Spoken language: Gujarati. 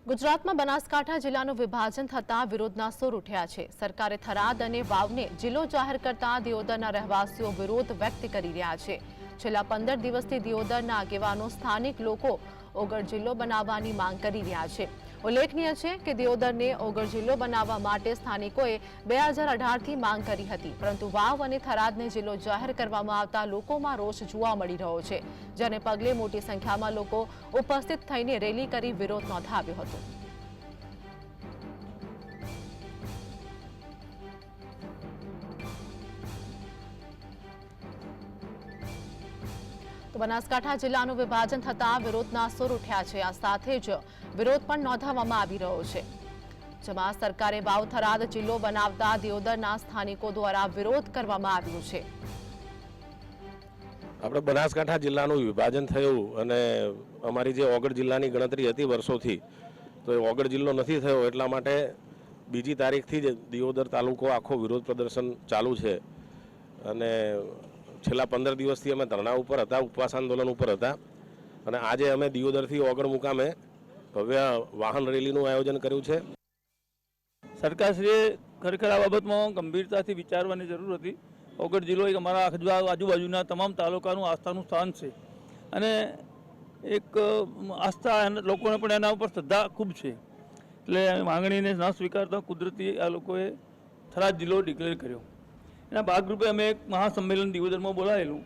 ગુજરાતમાં બનાસકાંઠા જિલ્લાનું વિભાજન થતાં વિરોધના સૂર ઉઠ્યા છે। સરકારે થરાદ અને વાવને જિલ્લો જાહેર કરતા દિયોદરના રહેવાસીઓ વિરોધ વ્યક્ત કરી રહ્યા છે। છેલ્લા 15 દિવસથી દિયોદરના આગેવાનો સ્થાનિક લોકો ઓગળ જિલ્લો બનાવવાની માંગ કરી રહ્યા છે। ઉલ્લેખનીય છે કે દિયોદરને ઓગળ જિલ્લો બનાવવા માટે સ્થાનિકોએ 2018થી માંગ કરી હતી, પરંતુ વાવ અને થરાદને જિલ્લો જાહેર કરવામાં આવતા લોકોમાં રોષ જોવા મળી રહ્યો છે, જેને પગલે મોટી સંખ્યામાં લોકો ઉપસ્થિત થઈને રેલી કરી વિરોધ નોંધાવ્યો હતો। તો બનાસકાંઠા જિલ્લાનું વિભાજન થતાં વિરોધના સૂર ઉઠ્યા છે। આ સાથે જ વિરોધ પણ નોંધાવવામાં આવી રહ્યો છે, જેમાં સરકારે વાવ થરાદ જિલ્લો બનાવતા દિયોદરના સ્થાનિકો દ્વારા વિરોધ કરવામાં આવ્યો છે। આપણે બનાસકાંઠા જિલ્લાનું વિભાજન થયું અને અમારી જે ઓગળ જિલ્લાની ગણતરી હતી વર્ષોથી, તો એ ઓગળ જિલ્લો નથી થયો, એટલા માટે બીજી તારીખથી જ દિયોદર તાલુકો આખો વિરોધ પ્રદર્શન ચાલુ છે। અને છેલ્લા 15 દિવસથી અમે ધરણા ઉપર હતા, ઉપવાસ આંદોલન ઉપર હતા, અને આજે અમે દિયોદરથી ઓગળ મુકામે ભવ્ય વાહન રેલીનું આયોજન કર્યું છે। સરકારશ્રીએ ખરેખર આ બાબતમાં ગંભીરતાથી વિચારવાની જરૂર હતી। ઓગળ જિલ્લો એક અમારા આજુબાજુના તમામ તાલુકાનું આસ્થાનું સ્થાન છે, અને એક આસ્થા લોકોને પણ એના ઉપર શ્રદ્ધા ખૂબ છે, એટલે માંગણીને ન સ્વીકારતા કુદરતી આ લોકોએ થરાદ જિલ્લો ડિક્લેર કર્યો। એના ભાગરૂપે અમે એક મહાસંમેલન દિયોદરમાં બોલાવેલું,